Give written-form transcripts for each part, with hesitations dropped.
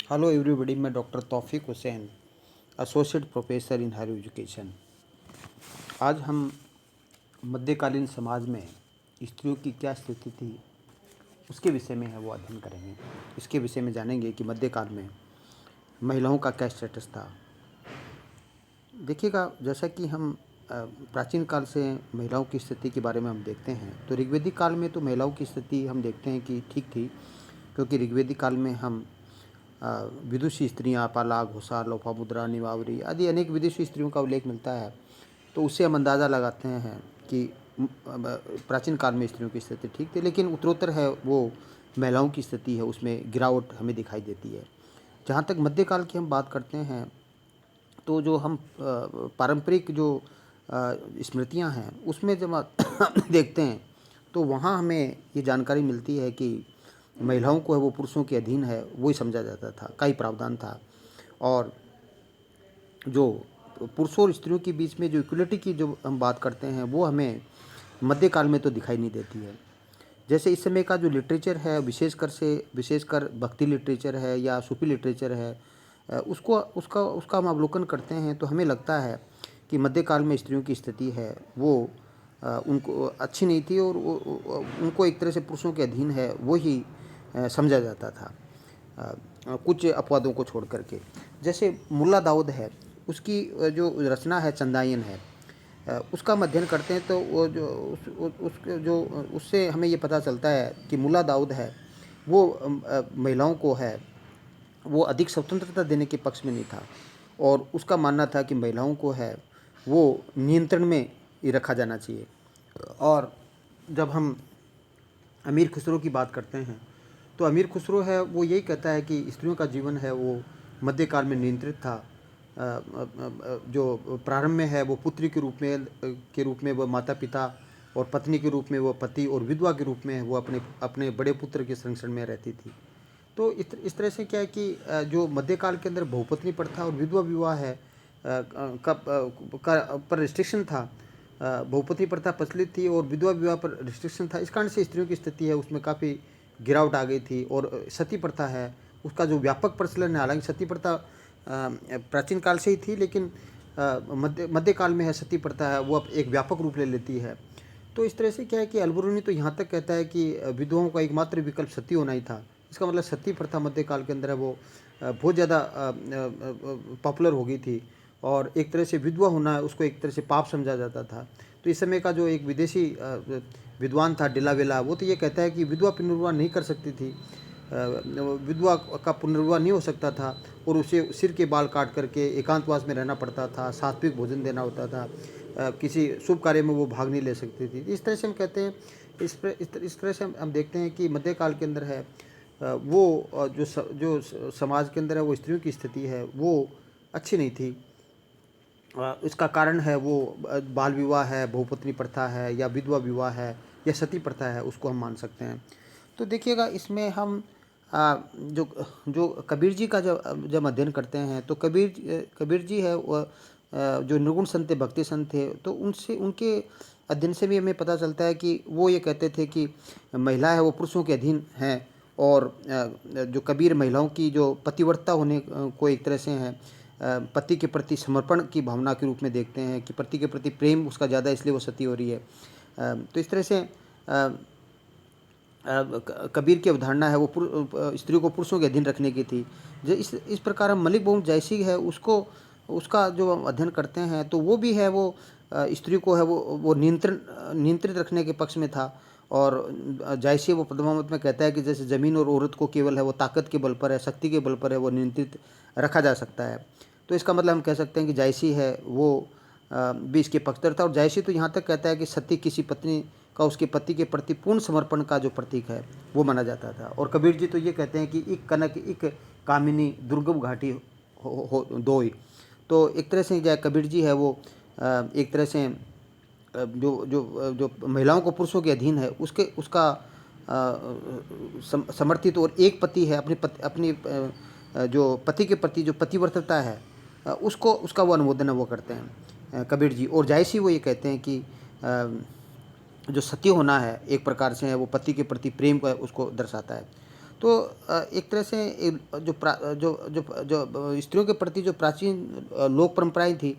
Hello everybody, मैं doctor Taufiq Hussain, associate professor in higher education. आज हम मध्यकालीन समाज में स्त्रियों की क्या स्थिति थी उसके विषय में है वो अध्ययन करेंगे। इसके विषय में जानेंगे कि मध्यकाल में महिलाओं का क्या स्टेटस था। देखिएगा, जैसा कि हम प्राचीन काल से महिलाओं की स्थिति के बारे में हम देखते हैं, तो ऋग्वेदिक काल में तो महिलाओं की स्थिति हम देखते हैं कि ठीक थी, क्योंकि ऋग्वेदिक काल में हम विदुषी स्त्रियाँ पाला, घोषा, लोपामुद्रा, निवावरी आदि अनेक विदुषी स्त्रियों का उल्लेख मिलता है। तो उससे हम अंदाज़ा लगाते हैं कि प्राचीन काल में स्त्रियों की स्थिति ठीक थी, लेकिन उत्तरोत्तर है वो महिलाओं की स्थिति है उसमें गिरावट हमें दिखाई देती है। जहाँ तक मध्यकाल की हम बात करते हैं, तो जो हम पारंपरिक जो स्मृतियाँ हैं उसमें जब देखते हैं तो वहाँ हमें ये जानकारी मिलती है कि महिलाओं को है वो पुरुषों के अधीन है, वही समझा जाता था, का ही प्रावधान था। और जो पुरुषों और स्त्रियों के बीच में जो इक्वलिटी की जो हम बात करते हैं वो हमें मध्यकाल में तो दिखाई नहीं देती है। जैसे इस समय का जो लिटरेचर है, विशेषकर भक्ति लिटरेचर है या सूफी लिटरेचर है, उसको उसका उसका हम अवलोकन करते हैं तो हमें लगता है कि मध्यकाल में स्त्रियों की स्थिति है वो उनको अच्छी नहीं थी, और उनको एक तरह से पुरुषों के अधीन है वो ही समझा जाता था, कुछ अपवादों को छोड़ करके। जैसे मुल्ला दाऊद है, उसकी जो रचना है चंदायन है, उसका हम अध्ययन करते हैं तो वो जो जो उससे हमें ये पता चलता है कि मुल्ला दाऊद है वो महिलाओं को है वो अधिक स्वतंत्रता देने के पक्ष में नहीं था, और उसका मानना था कि महिलाओं को है वो नियंत्रण में ही रखा जाना चाहिए। और जब हम अमीर खुसरो की बात करते हैं तो अमीर खुसरो है वो यही कहता है कि स्त्रियों का जीवन है वो मध्यकाल में नियंत्रित था। जो प्रारंभ में है वो पुत्री के रूप में वह माता पिता, और पत्नी के रूप में वह पति, और विधवा के रूप में वो अपने अपने बड़े पुत्र के संरक्षण में रहती थी। तो इस तरह से क्या है कि जो मध्यकाल के अंदर बहुपत्नी प्रथा और विधवा विवाह है पर रिस्ट्रिक्शन था। बहुपत्नी प्रथा प्रचलित थी और विधवा विवाह पर रिस्ट्रिक्शन था। इस कारण से स्त्रियों की स्थिति है उसमें काफ़ी गिरावट आ गई थी। और सती प्रथा है उसका जो व्यापक प्रचलन है, हालांकि सती प्रथा प्राचीन काल से ही थी, लेकिन मध्यकाल में है सती प्रथा है वो अब एक व्यापक रूप ले लेती है। तो इस तरह से क्या है कि अलबरूनी तो यहाँ तक कहता है कि विधवाओं का एकमात्र विकल्प सती होना ही था। इसका मतलब सती प्रथा मध्यकाल के अंदर है वो बहुत ज़्यादा पॉपुलर हो गई थी, और एक तरह से विधवा होना उसको एक तरह से पाप समझा जाता था। तो इस समय का जो एक विदेशी विद्वान था डिलावेला, वो तो ये कहता है कि विधवा पुनर्विवाह नहीं कर सकती थी, विधवा का पुनर्विवाह नहीं हो सकता था, और उसे सिर के बाल काट करके एकांतवास में रहना पड़ता था, सात्विक भोजन देना होता था, किसी शुभ कार्य में वो भाग नहीं ले सकती थी। इस तरह से हम कहते हैं, इस तरह से हम देखते हैं कि मध्यकाल के अंदर है वो जो समाज के अंदर है वो स्त्रियों की स्थिति है वो अच्छी नहीं थी। इसका कारण है वो बाल विवाह है, बहुपत्नी प्रथा है, या विधवा विवाह है, या सती प्रथा है, उसको हम मान सकते हैं। तो देखिएगा, इसमें हम जो जो कबीर जी का जब अध्ययन करते हैं तो कबीर जी है वो जो निर्गुण संत थे, भक्ति संत थे, तो उनसे उनके अध्ययन से भी हमें पता चलता है कि वो ये कहते थे कि महिला है वो पुरुषों के अधीन हैं। और जो कबीर महिलाओं की जो पतिव्रता होने को एक तरह से है पति के प्रति समर्पण की भावना के रूप में देखते हैं, कि पति के प्रति प्रेम उसका ज़्यादा इसलिए वो सती हो रही है। तो इस तरह से कबीर की अवधारणा है वो स्त्री को पुरुषों के अधीन रखने की थी। जो इस प्रकार हम मलिक मोहम्मद जैसी है उसको उसका जो हम अध्ययन करते हैं तो वो भी है वो स्त्री को है वो नियंत्रित रखने के पक्ष में था। और जायसी वो पद्मावत में कहता है कि जैसे ज़मीन और औरत को केवल है वो ताकत के बल पर है, शक्ति के बल पर है वो नियंत्रित रखा जा सकता है। तो इसका मतलब हम कह सकते हैं कि जायसी है वो भी इसके पक्षधर था। और जायसी तो यहाँ तक कहता है कि सती किसी पत्नी का उसके पति के प्रति पूर्ण समर्पण का जो प्रतीक है वो माना जाता था। और कबीर जी तो ये कहते हैं कि एक कनक एक कामिनी दुर्गम घाटी हो दोई। तो एक तरह से जो कबीर जी है वो एक तरह से जो जो जो महिलाओं को पुरुषों के अधीन है उसका समर्थित और एक पति है अपनी जो पति के प्रति जो पतिव्रतता है उसको उसका वो अनुमोदन वो करते हैं कबीर जी। और जायसी वो ये कहते हैं कि जो सत्य होना है एक प्रकार से है वो पति के प्रति प्रेम को उसको दर्शाता है। तो एक तरह से जो स्त्रियों के प्रति जो प्राचीन लोक परंपराएं थी,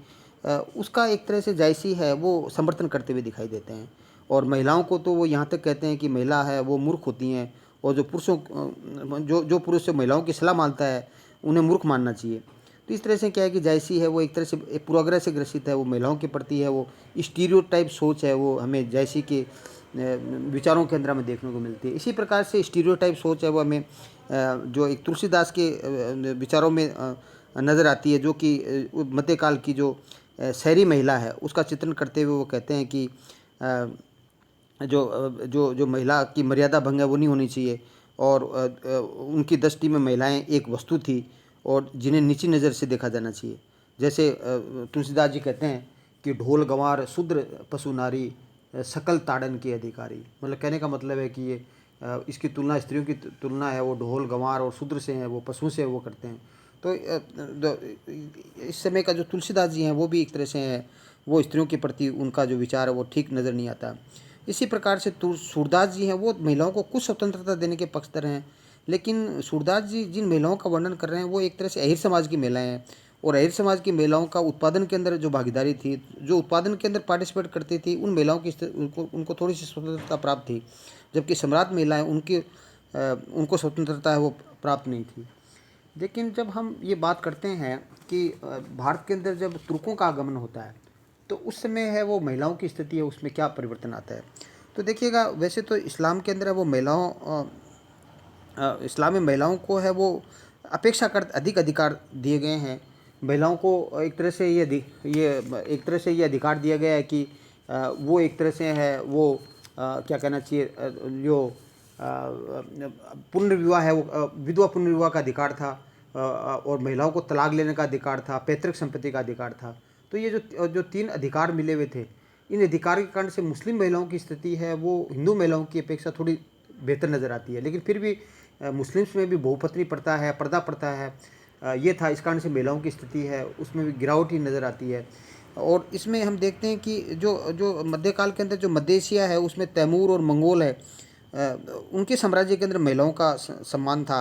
उसका एक तरह से जायसी है वो समर्थन करते हुए दिखाई देते हैं। और महिलाओं को तो वो यहाँ तक कहते हैं कि महिला है वो मूर्ख होती हैं, और जो पुरुषों जो जो पुरुष महिलाओं की सलाह मानता है उन्हें मूर्ख मानना चाहिए। तो इस तरह से क्या है कि जायसी है वो एक तरह से एक पूर्वाग्रह से ग्रसित है, वो महिलाओं के प्रति है, वो स्टीरियोटाइप सोच है, वो हमें जायसी के विचारों के अंदर हमें देखने को मिलती है। इसी प्रकार से स्टीरियोटाइप सोच है वो हमें जो एक तुलसीदास के विचारों में नज़र आती है, जो कि मध्यकाल की जो शहरी महिला है उसका चित्रण करते हुए वो कहते हैं कि जो महिला की मर्यादा भंग है वो नहीं होनी चाहिए, और उनकी दृष्टि में महिलाएं एक वस्तु थी और जिन्हें नीची नज़र से देखा जाना चाहिए। जैसे तुलसीदास जी कहते हैं कि ढोल गंवार शूद्र पशु नारी सकल ताड़न के अधिकारी। मतलब कहने का मतलब है कि ये इसकी तुलना, स्त्रियों की तुलना है वो ढोल गंवार और शूद्र से हैं, वो पशुओं से वो करते हैं। तो इस समय का जो तुलसीदास जी हैं वो भी एक तरह से हैं, वो स्त्रियों के प्रति उनका जो विचार है वो ठीक नज़र नहीं आता। इसी प्रकार से सूरदास जी हैं वो महिलाओं को कुछ स्वतंत्रता देने के पक्षधर हैं, लेकिन सूरदास जी जिन महिलाओं का वर्णन कर रहे हैं वो एक तरह से अहिर समाज की महिलाएं हैं, और अहिर समाज की महिलाओं का उत्पादन के अंदर जो भागीदारी थी, जो उत्पादन के अंदर पार्टिसिपेट करती थी, उन महिलाओं की उनको थोड़ी सी स्वतंत्रता प्राप्त थी, जबकि सम्राट महिलाएं उनको स्वतंत्रता है वो प्राप्त नहीं थी। लेकिन जब हम ये बात करते हैं कि भारत के अंदर जब तुर्कों का आगमन होता है तो उस समय है वो महिलाओं की स्थिति है उसमें क्या परिवर्तन आता है। तो देखिएगा, वैसे तो इस्लाम के अंदर है वो इस्लाम में महिलाओं को है वो अपेक्षाकृत अधिक अधिकार दिए गए हैं। महिलाओं को एक तरह से ये अधिकार दिया गया है कि वो एक तरह से है वो क्या कहना चाहिए, जो पुनर्विवाह है वो विधवा पुनर्विवाह का अधिकार था, और महिलाओं को तलाक लेने का अधिकार था, पैतृक संपत्ति का अधिकार था। तो ये जो तीन अधिकार मिले हुए थे, इन अधिकार के कारण से मुस्लिम महिलाओं की स्थिति है वो हिंदू महिलाओं की अपेक्षा थोड़ी बेहतर नज़र आती है। लेकिन फिर भी मुस्लिम्स में भी बहुपत्नी प्रथा है, पर्दा प्रथा है, ये था, इस कारण से महिलाओं की स्थिति है उसमें भी गिरावट ही नज़र आती है। और इसमें हम देखते हैं कि जो जो मध्यकाल के अंदर जो मध्य एशिया है उसमें तैमूर और मंगोल है, उनके साम्राज्य के अंदर महिलाओं का सम्मान था।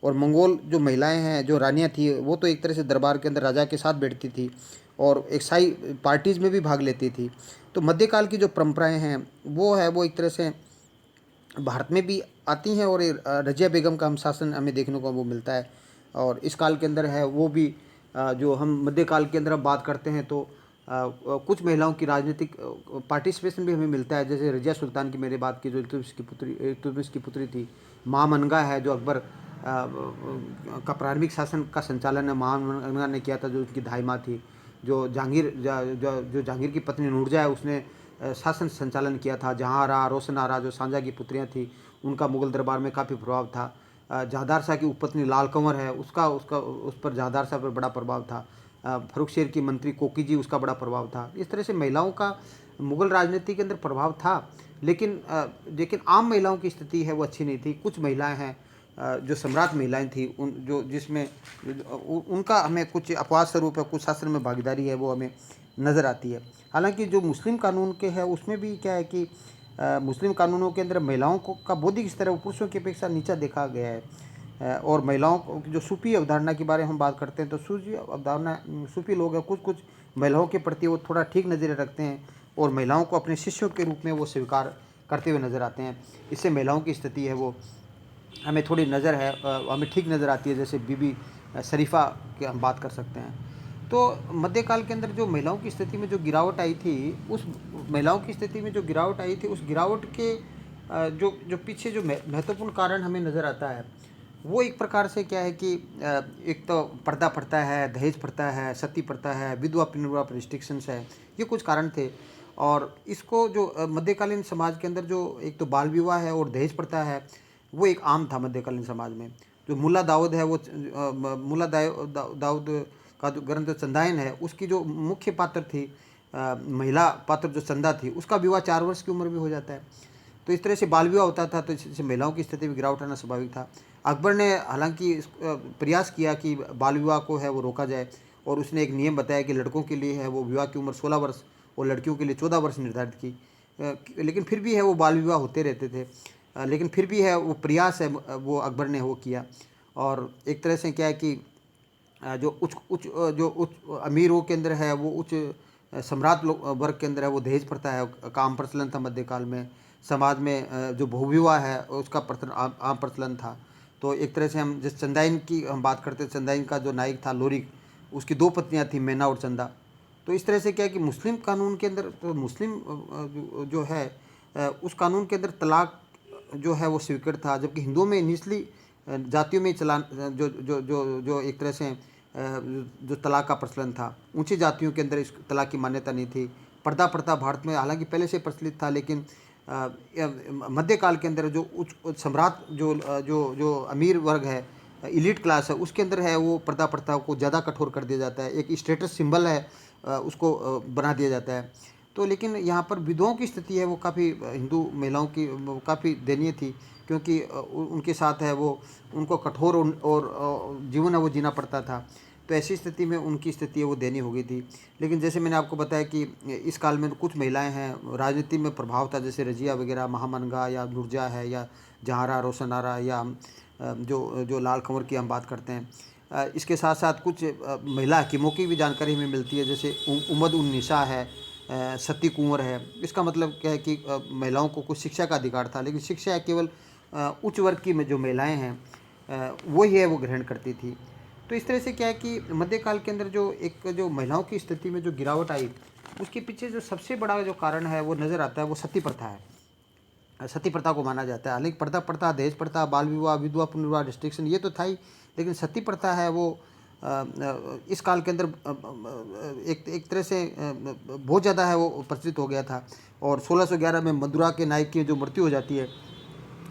और मंगोल जो महिलाएं हैं, जो रानियां थी, वो तो एक तरह से दरबार के अंदर राजा के साथ बैठती थी और एक शाही पार्टीज़ में भी भाग लेती थी। तो मध्यकाल की जो परंपराएं हैं वो एक तरह से भारत में भी आती हैं, और रज़िया बेगम का हम शासन हमें देखने को वो मिलता है। और इस काल के अंदर है वो भी जो हम मध्यकाल के अंदर अब बात करते हैं तो कुछ महिलाओं की राजनीतिक पार्टिसिपेशन भी हमें मिलता है। जैसे रज़िया सुल्तान की मैंने बात की, जो इल्तुतमिश की पुत्री थी। महामनगा है जो अकबर का प्रारंभिक शासन का संचालन है महामनगा ने किया था, जो उसकी धाई माँ थी। जो जहांगीर की पत्नी नूरजहाँ है उसने शासन संचालन किया था। जहाँ आरा, रोशन आरा जो सांझा की पुत्रियाँ थी, उनका मुगल दरबार में काफ़ी प्रभाव था। जहादार शाह की उपपत्नी लाल कंवर है, उस पर जहादार शाह पर बड़ा प्रभाव था। फर्रुखशेर की मंत्री कोकी जी, उसका बड़ा प्रभाव था। इस तरह से महिलाओं का मुगल राजनीति के अंदर प्रभाव था, लेकिन आम महिलाओं की स्थिति है वो अच्छी नहीं थी। कुछ महिलाएं हैं जो सम्राट महिलाएं थी, जिसमें उनका हमें कुछ अपवाद स्वरूप है, कुछ शास्त्र में भागीदारी है वो हमें नज़र आती है। हालांकि जो मुस्लिम कानून के है उसमें भी क्या है कि मुस्लिम कानूनों के अंदर महिलाओं को का बौद्धिक स्तर पुरुषों की अपेक्षा नीचा देखा गया है। और महिलाओं को जो सूफी अवधारणा के बारे में हम बात करते हैं तो सूफी लोग हैं, कुछ महिलाओं के प्रति वो थोड़ा ठीक नज़र रखते हैं और महिलाओं को अपने शिष्यों के रूप में वो स्वीकार करते हुए नज़र आते हैं। इससे महिलाओं की स्थिति है वो हमें थोड़ी हमें ठीक नज़र आती है। जैसे बीबी शरीफा की हम बात कर सकते हैं। तो मध्यकाल के अंदर जो महिलाओं की स्थिति में जो गिरावट आई थी, उस महिलाओं की स्थिति में जो गिरावट आई थी, उस गिरावट के जो पीछे जो महत्वपूर्ण कारण हमें नज़र आता है वो एक प्रकार से क्या है कि एक तो पर्दा प्रथा है, दहेज प्रथा है, सती प्रथा है, विधवा पुनर्विवाह रिस्ट्रिक्शंस है, ये कुछ कारण थे। और इसको जो मध्यकालीन समाज के अंदर जो एक तो बाल विवाह है और दहेज प्रथा है वो एक आम था मध्यकालीन समाज में। जो मुल्ला दाऊद है वो मुल्ला दाऊद का जो ग्रंथ चंदायन है उसकी जो मुख्य पात्र थी, महिला पात्र जो चंदा थी, उसका विवाह 4 वर्ष की उम्र में हो जाता है। तो इस तरह से बाल विवाह होता था, तो इससे महिलाओं की स्थिति में गिरावट आना स्वाभाविक था। अकबर ने हालांकि प्रयास किया कि बाल विवाह को है वो रोका जाए, और उसने एक नियम बताया कि लड़कों के लिए है वो विवाह की उम्र 16 वर्ष और लड़कियों के लिए 14 वर्ष निर्धारित की। लेकिन फिर भी है वो बाल विवाह होते रहते थे। लेकिन फिर भी है वो प्रयास है वो अकबर ने वो किया। और एक तरह से क्या है कि जो उच्च अमीरों के अंदर है वो उच्च सम्राट लोग वर्ग के अंदर है वो दहेज प्रथा है का आम प्रचलन था मध्यकाल में। समाज में जो बहुविवाह है उसका प्रचलन आम प्रचलन था। तो एक तरह से हम जिस चंदाइन की हम बात करते हैं, चंदाइन का जो नायक था लोरिक, उसकी दो पत्नियां थी, मैना और चंदा। तो इस तरह से क्या है कि मुस्लिम कानून के अंदर तो मुस्लिम जो है उस कानून के अंदर तलाक जो है वो स्वीकृत था, जबकि हिंदुओं में निचली जातियों में चलान जो जो जो जो एक तरह से जो तलाक का प्रचलन था, ऊंची जातियों के अंदर इस तलाक की मान्यता नहीं थी। पर्दा प्रथा भारत में हालांकि पहले से प्रचलित था, लेकिन मध्यकाल के अंदर जो उच्च सम्राट जो अमीर वर्ग है, इलीट क्लास है, उसके अंदर है वो पर्दा प्रथा को ज़्यादा कठोर कर दिया जाता है। एक स्टेटस सिंबल है उसको बना दिया जाता है। तो लेकिन यहाँ पर विधवाओं की स्थिति है वो काफ़ी हिंदू महिलाओं की काफ़ी दयनीय थी, क्योंकि उनके साथ है वो उनको कठोर और जीवन है वो जीना पड़ता था। तो ऐसी स्थिति में उनकी स्थिति है वो दयनीय हो गई थी। लेकिन जैसे मैंने आपको बताया कि इस काल में कुछ महिलाएं हैं राजनीति में प्रभाव था, जैसे रजिया वगैरह, महामनगा या नूरजहाँ है, या जहारा, रोशन आरा, या जो जो लाल कंवर की हम बात करते हैं। इसके साथ साथ कुछ महिला हकीमों की भी जानकारी हमें मिलती है, जैसे उमद उन निसा है, सती कुंवर है। इसका मतलब क्या है कि महिलाओं को कुछ शिक्षा का अधिकार था, लेकिन शिक्षा केवल उच्च वर्ग की में जो महिलाएं हैं वो ही है वो ग्रहण करती थी। तो इस तरह से क्या है कि मध्यकाल के अंदर जो महिलाओं की स्थिति में जो गिरावट आई, उसके पीछे जो सबसे बड़ा जो कारण है वो नज़र आता है, वो सती प्रथा है। सती प्रथा को माना जाता है। हालांकि पर्दा प्रथा, दहेज प्रथा, बाल विवाह, विधवा पुनर्विवाह, रिस्ट्रिक्शन ये तो था ही, लेकिन सती प्रथा है वो इस काल के अंदर एक तरह से बहुत ज़्यादा है वो प्रचलित हो गया था। और 1611 में मदुरा के नायक की जो मृत्यु हो जाती है,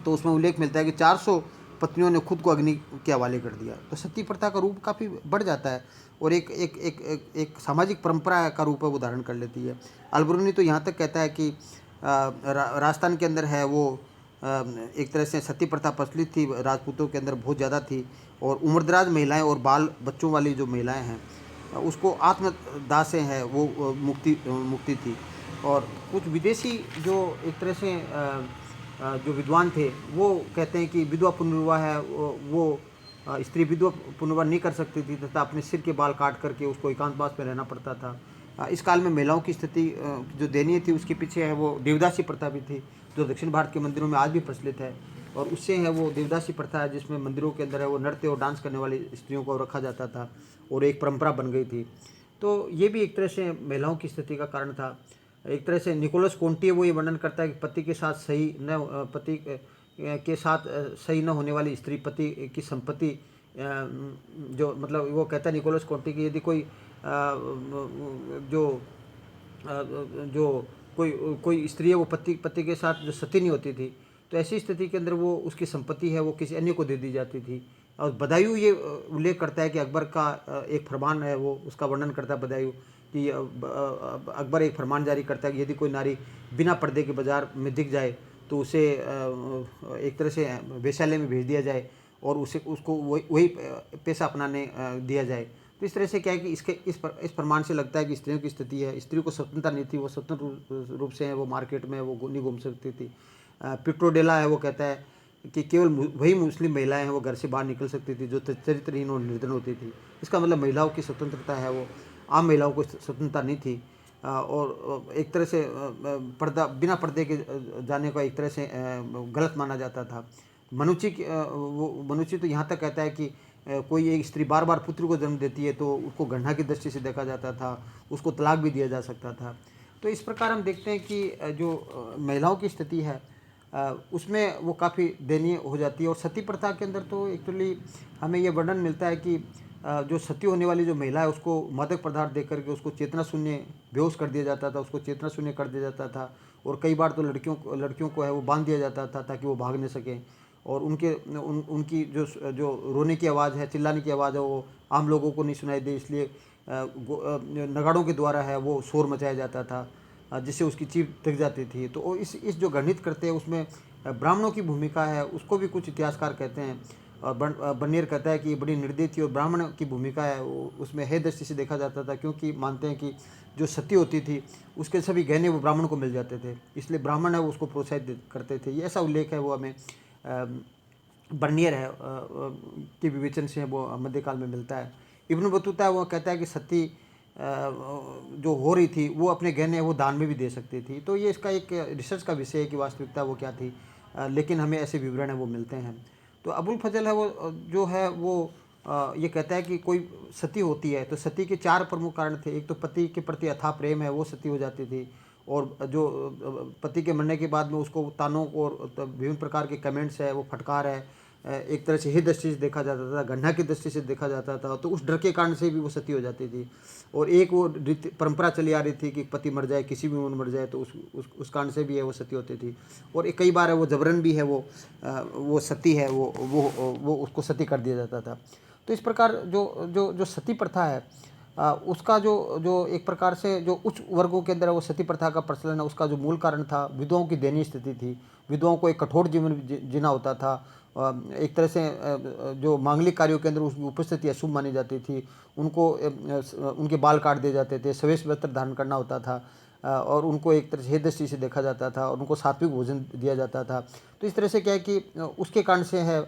तो उसमें उल्लेख मिलता है कि 400 पत्नियों ने खुद को अग्नि के हवाले कर दिया। तो सती प्रथा का रूप काफ़ी बढ़ जाता है और एक सामाजिक परंपरा का रूप है वो धारण कर लेती है। अलबरूनी तो यहाँ तक कहता है कि राजस्थान के अंदर है वो एक तरह से सती प्रथा प्रचलित थी, राजपूतों के अंदर बहुत ज़्यादा थी। और उम्रदराज महिलाएं और बाल बच्चों वाली जो महिलाएं हैं उसको आत्मदाह से है वो मुक्ति थी। और कुछ विदेशी जो एक तरह से जो विद्वान थे वो कहते हैं कि विधवा पुनर्विवाह है वो स्त्री विधवा पुनर्विवाह नहीं कर सकती थी, तथा अपने सिर के बाल काट करके उसको एकांतवास में रहना पड़ता था। इस काल में महिलाओं की स्थिति जो दयनीय थी, उसके पीछे है वो देवदासी प्रथा भी थी, जो दक्षिण भारत के मंदिरों में आज भी प्रचलित है। और उससे है वो देवदासी प्रथा है, जिसमें मंदिरों के अंदर है वो नृत्य और डांस करने वाली स्त्रियों को रखा जाता था और एक परंपरा बन गई थी। तो ये भी एक तरह से महिलाओं की स्थिति का कारण था। एक तरह से निकोलस कोंटी वो ये वर्णन करता है कि पति के साथ सही न होने वाली स्त्री पति की संपत्ति जो मतलब वो कहता है निकोलस कोंटी कि यदि कोई जो जो कोई कोई स्त्री है वो पति के साथ जो सती नहीं होती थी, तो ऐसी स्थिति के अंदर वो उसकी संपत्ति है वो किसी अन्य को दे दी जाती थी। और बदायूं ये उल्लेख करता है कि अकबर का एक फरमान है वो उसका वर्णन करता है बदायूं कि अकबर एक फरमान जारी करता है कि यदि कोई नारी बिना पर्दे के बाज़ार में दिख जाए तो उसे एक तरह से वेश्यालय में भेज दिया जाए और उसे उसको वही पेशा अपनाने दिया जाए। तो इस तरह से क्या है कि इस प्रमाण से लगता है कि स्त्रियों की स्थिति है, स्त्री को स्वतंत्रता नहीं थी, वो स्वतंत्र रूप से है वो मार्केट में वो नहीं घूम सकती थी। पिट्रोडेला है वो कहता है कि केवल वही मुस्लिम महिलाएं हैं वो घर से बाहर निकल सकती थी जो चरित्रहीन और निर्धन होती थी। इसका मतलब महिलाओं की स्वतंत्रता है वो आम महिलाओं को स्वतंत्रता नहीं थी। और एक तरह से बिना पर्दे के जाने का एक तरह से गलत माना जाता था। मनुची तो यहाँ तक कहता है कि कोई एक स्त्री बार बार पुत्र को जन्म देती है तो उसको घृणा की दृष्टि से देखा जाता था, उसको तलाक भी दिया जा सकता था। तो इस प्रकार हम देखते हैं कि जो महिलाओं की स्थिति है उसमें वो काफ़ी दयनीय हो जाती है। और सती प्रथा के अंदर तो एक्चुअली हमें ये वर्णन मिलता है कि जो सती होने वाली जो महिला है उसको मादक पदार्थ दे करके उसको चेतना शून्य बेहोश कर दिया जाता था, उसको चेतना शून्य कर दिया जाता था। और कई बार तो लड़कियों को है वो बांध दिया जाता था ताकि वो भाग नहीं सकें। और उनकी जो रोने की आवाज़ है, चिल्लाने की आवाज़ है वो आम लोगों को नहीं सुनाई दे, इसलिए नगाड़ों के द्वारा है वो शोर मचाया जाता था जिससे उसकी चीख दिख जाती थी। तो इस जो गणित करते हैं उसमें ब्राह्मणों की भूमिका है उसको भी कुछ इतिहासकार कहते हैं। और बर्नियर कहता है कि ये बड़ी निर्दयी थी और ब्राह्मण की भूमिका है वो उसमें हे दृष्टि से देखा जाता था, क्योंकि मानते हैं कि जो सती होती थी उसके सभी गहने वो ब्राह्मण को मिल जाते थे, इसलिए ब्राह्मण है वो उसको प्रोत्साहित करते थे। ये ऐसा उल्लेख है वो हमें बर्नियर है के विवेचन से वो मध्यकाल में मिलता है। इब्न बतूता वो कहता है कि सती जो हो रही थी वो अपने गहने वो दान में भी दे सकती थी। तो ये इसका एक रिसर्च का विषय है कि वास्तविकता वो क्या थी, लेकिन हमें ऐसे विवरण है वो मिलते हैं। तो अबुल फजल है वो जो है वो ये कहता है कि कोई सती होती है तो सती के 4 प्रमुख कारण थे। एक तो पति के प्रति अथाह प्रेम है वो सती हो जाती थी, और जो पति के मरने के बाद में उसको तानों को और विभिन्न प्रकार के कमेंट्स है वो फटकार है, एक तरह से ही दृष्टि से देखा जाता था, गन्ना की दृष्टि से देखा जाता था, तो उस डर के कारण से भी वो सती हो जाती थी। और एक वो रीति परंपरा चली आ रही थी कि पति मर जाए, किसी भी उम्र मर जाए, तो उस कारण से भी है वो सती होती थी। और एक कई बार है वो जबरन भी है वो सती है वो उसको सती कर दिया जाता था। तो इस प्रकार जो जो जो सती प्रथा है उसका जो जो एक प्रकार से जो उच्च वर्गों के अंदर वो सती प्रथा का प्रचलन है, उसका जो मूल कारण था विधवाओं की दयनीय स्थिति थी। विधवाओं को एक कठोर जीवन जीना होता था। एक तरह से जो मांगलिक कार्यों के अंदर उसकी उपस्थिति अशुभ मानी जाती थी। उनको उनके बाल काट दिए जाते थे, सवेश वस्त्र धारण करना होता था, और उनको एक तरह से हे दृष्टि से देखा जाता था, और उनको सात्विक भोजन दिया जाता था। तो इस तरह से क्या है कि उसके कारण से है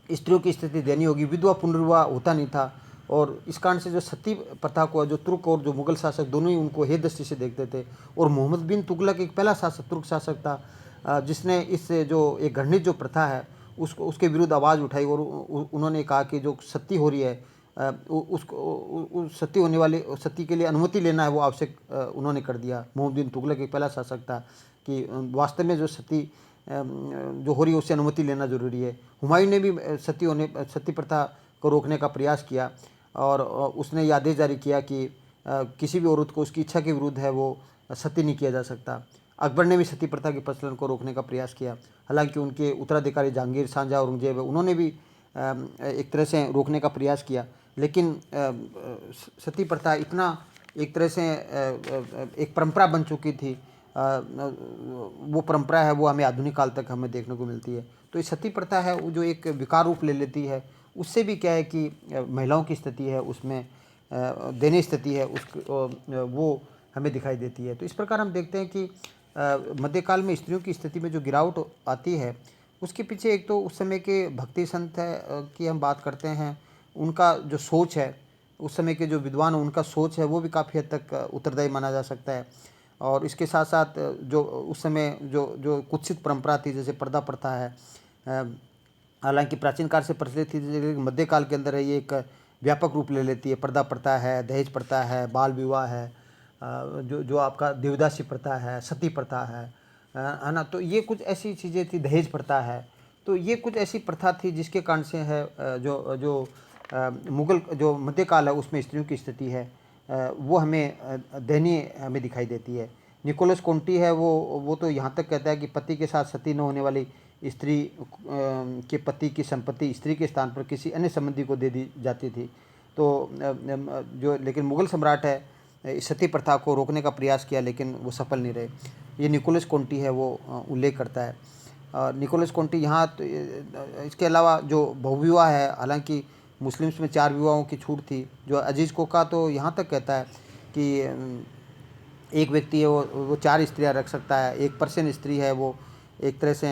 स्त्रियों की स्थिति दयनीय होगी, विधवा पुनर्विवाह होता नहीं था। और इस कारण से जो सती प्रथा को जो तुर्क और जो मुगल शासक दोनों ही उनको हे दृष्टि से देखते थे। और मोहम्मद बिन तुगलक एक पहला शासक तुर्क शासक था जिसने इस जो एक घृणित जो प्रथा है उसको उसके विरुद्ध आवाज़ उठाई, और उन्होंने कहा कि जो सती हो रही है उसको उस सती होने वाली सती के लिए अनुमति लेना है वो आवश्यक उन्होंने कर दिया। मोहम्मद बिन तुगलक एक पहला शासक था कि वास्तव में जो सती जो हो रही है उससे अनुमति लेना जरूरी है। हुमायूं ने भी सती प्रथा को रोकने का प्रयास किया, और उसने ये आदेश जारी किया कि किसी भी औरत को उसकी इच्छा के विरुद्ध है वो सती नहीं किया जा सकता। अकबर ने भी सती प्रथा के प्रचलन को रोकने का प्रयास किया, हालांकि उनके उत्तराधिकारी जहांगीर, शाहजहां, औरंगजेब उन्होंने भी एक तरह से रोकने का प्रयास किया, लेकिन सती प्रथा इतना एक तरह से एक परंपरा बन चुकी थी। वो परंपरा है वो हमें आधुनिक काल तक हमें देखने को मिलती है। तो ये सती प्रथा है वो जो एक विकार रूप ले लेती है, उससे भी क्या है कि महिलाओं की स्थिति है उसमें दयनीय स्थिति है वो हमें दिखाई देती है। तो इस प्रकार हम देखते हैं कि मध्यकाल में स्त्रियों की स्थिति में जो गिरावट आती है उसके पीछे एक तो उस समय के भक्ति संत है की हम बात करते हैं, उनका जो सोच है उस समय के जो विद्वान उनका सोच है वो भी काफ़ी हद तक उत्तरदायी माना जा सकता है। और इसके साथ साथ जो उस समय जो जो कुत्सित परंपरा थी जैसे पर्दा प्रथा है, हालांकि प्राचीन काल से प्रचलित थी, लेकिन मध्यकाल के अंदर ये एक व्यापक रूप ले लेती है। पर्दा प्रथा है, दहेज प्रथा है, बाल विवाह है, जो जो आपका देवदासी प्रथा है, सती प्रथा है ना। तो ये कुछ ऐसी चीज़ें थी, दहेज प्रथा है। तो ये कुछ ऐसी प्रथा थी जिसके कारण से है जो जो मुगल जो मध्यकाल है उसमें स्त्रियों की स्थिति है वो हमें दयनीय हमें दिखाई देती है। निकोलस कोंटी है वो तो यहाँ तक कहता है कि पति के साथ सती न होने वाली स्त्री के पति की संपत्ति स्त्री के स्थान पर किसी अन्य संबंधी को दे दी जाती थी। तो जो लेकिन मुगल सम्राट है इस सती प्रथा को रोकने का प्रयास किया, लेकिन वो सफल नहीं रहे। ये निकोलस कोंटी है वो उल्लेख करता है। निकोलस कोंटी यहाँ तो इसके अलावा जो बहुविवाह है, हालांकि मुस्लिम्स में 4 विवाहों की छूट थी। जो अजीज़ कोका तो यहाँ तक कहता है कि एक व्यक्ति है वो 4 स्त्रियाँ रख सकता है। एक पर्शियन स्त्री है वो एक तरह से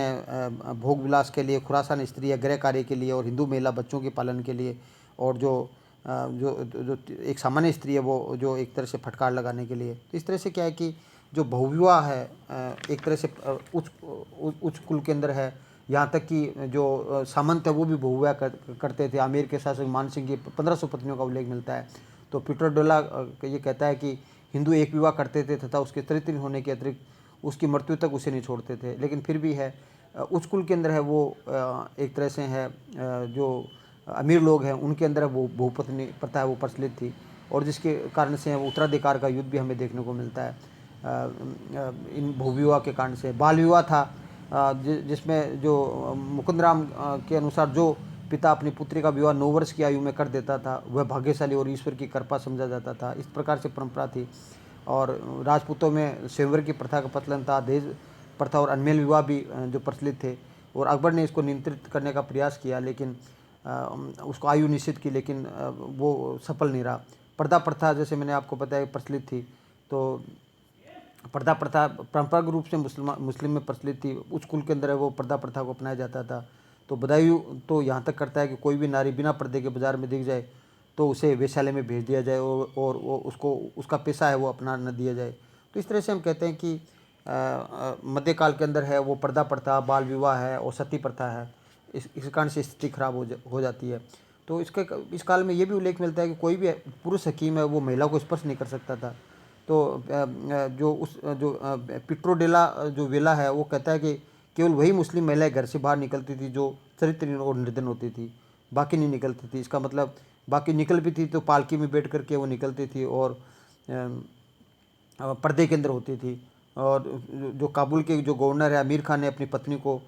भोग विलास के लिए, खुरासान स्त्री है गृह कार्य के लिए, और हिंदू महिला बच्चों के पालन के लिए, और जो जो एक सामान्य स्त्री है वो जो एक तरह से फटकार लगाने के लिए। तो इस तरह से क्या है कि जो बहुविवाह है एक तरह से उच्च कुल के अंदर है। यहाँ तक कि जो सामंत है वो भी बहुविवाह करते थे। आमेर के शासक मान सिंह की 1500 पत्नियों का उल्लेख मिलता है। तो पीटर डोला ये कहता है कि हिंदू एक विवाह करते थे तथा उसके चरित्र होने के अतिरिक्त उसकी मृत्यु तक उसे नहीं छोड़ते थे, लेकिन फिर भी है उच्च कुल के अंदर है वो एक तरह से है जो अमीर लोग हैं उनके अंदर वो बहुपत्नी प्रथा है वो प्रचलित थी, और जिसके कारण से वो उत्तराधिकार का युद्ध भी हमें देखने को मिलता है इन बहुविवाह के कारण से। बाल विवाह था जिसमें जो मुकुंदराम के अनुसार जो पिता अपनी पुत्री का विवाह 9 वर्ष की आयु में कर देता था वह भाग्यशाली और ईश्वर की कृपा समझा जाता था। इस प्रकार से परंपरा थी। और राजपूतों में स्वयंवर की प्रथा का प्रचलन था, दहेज प्रथा और अनमेल विवाह भी जो प्रचलित थे। और अकबर ने इसको नियंत्रित करने का प्रयास किया, लेकिन उसको आयु निश्चित की, लेकिन वो सफल नहीं रहा। पर्दा प्रथा जैसे मैंने आपको बताया प्रचलित थी, तो पर्दा प्रथा परंपरागत रूप से मुस्लिम में प्रचलित थी। उस कुल के अंदर है वो पर्दा प्रथा को अपनाया जाता था। तो बदायूं तो यहाँ तक करता है कि कोई भी नारी बिना पर्दे के बाज़ार में दिख जाए तो उसे वेश्यालय में भेज दिया जाए, और वो उसको उसका पेशा है वो अपना न दिया जाए। तो इस तरह से हम कहते हैं कि मध्यकाल के अंदर है वो पर्दा प्रथा, बाल विवाह है और सती प्रथा है। इस कारण से स्थिति खराब हो जाती है। तो इस काल में ये भी उल्लेख मिलता है कि कोई भी पुरुष हकीम है वो महिला को स्पर्श नहीं कर सकता था। तो पिट्रो डेला जो वेला है वो कहता है कि केवल वही मुस्लिम महिलाएं घर से बाहर निकलती थी जो चरित्रहीन और निर्धन होती थी, बाकी नहीं निकलती थी। इसका मतलब बाकी निकल भी थी तो पालकी में बैठ करके वो निकलती थी और पर्दे के अंदर होती थी। और जो काबुल के जो गवर्नर है आमिर खान ने अपनी पत्नी को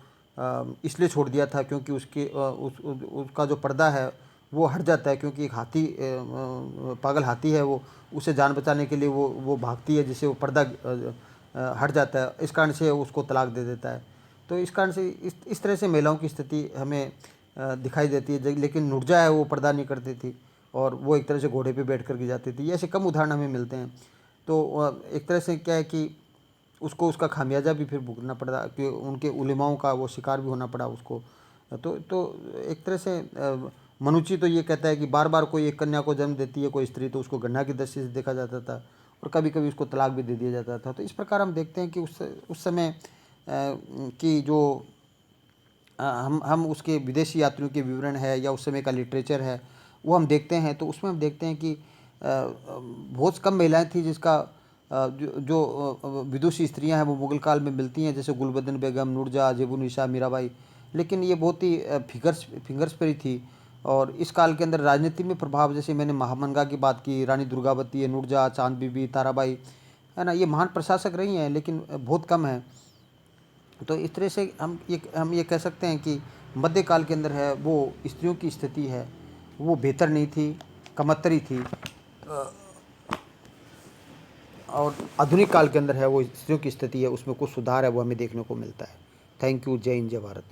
इसलिए छोड़ दिया था क्योंकि उसका जो पर्दा है वो हट जाता है, क्योंकि एक हाथी पागल हाथी है, वो उसे जान बचाने के लिए वो भागती है, जिससे वो पर्दा हट जाता है। इस कारण से उसको तलाक दे देता है। तो इस कारण से इस तरह से महिलाओं की स्थिति हमें दिखाई देती है। लेकिन नुरजा है वो पर्दा नहीं करती थी और वो एक तरह से घोड़े पे बैठ कर के जाती थी। ऐसे कम उदाहरण हमें मिलते हैं। तो एक तरह से क्या है कि उसको उसका खामियाजा भी फिर भुगतना पड़ा कि उनके उलेमाओं का वो शिकार भी होना पड़ा उसको। तो एक तरह से मनुची तो ये कहता है कि बार बार कोई एक कन्या को जन्म देती है कोई स्त्री तो उसको गन्ना की दृष्टि से देखा जाता था और कभी कभी उसको तलाक भी दे दिया जाता था। तो इस प्रकार हम देखते हैं कि उस समय की जो हम उसके विदेशी यात्रियों के विवरण है या उस समय का लिटरेचर है वो हम देखते हैं, तो उसमें हम देखते हैं कि बहुत कम महिलाएं थी जिसका जो विदुषी स्त्रियां हैं वो मुगल काल में मिलती हैं, जैसे गुलबदन बेगम, नूरजहाँ, जेबुन्निसा, मीराबाई। लेकिन ये बहुत ही फिंगर्स पर ही थी। और इस काल के अंदर राजनीति में प्रभाव, जैसे मैंने महामंगा की बात की, रानी दुर्गावती है, नूरजहाँ, चांद बीबी, ताराबाई, है ना, ये महान प्रशासक रही हैं लेकिन बहुत कम है। तो इस तरह से हम ये कह सकते हैं कि मध्यकाल के अंदर है वो स्त्रियों की स्थिति है वो बेहतर नहीं थी, कमतरी थी। और आधुनिक काल के अंदर है वो स्त्रियों की स्थिति है उसमें कुछ सुधार है वो हमें देखने को मिलता है। Thank you. जय हिंद, जय भारत।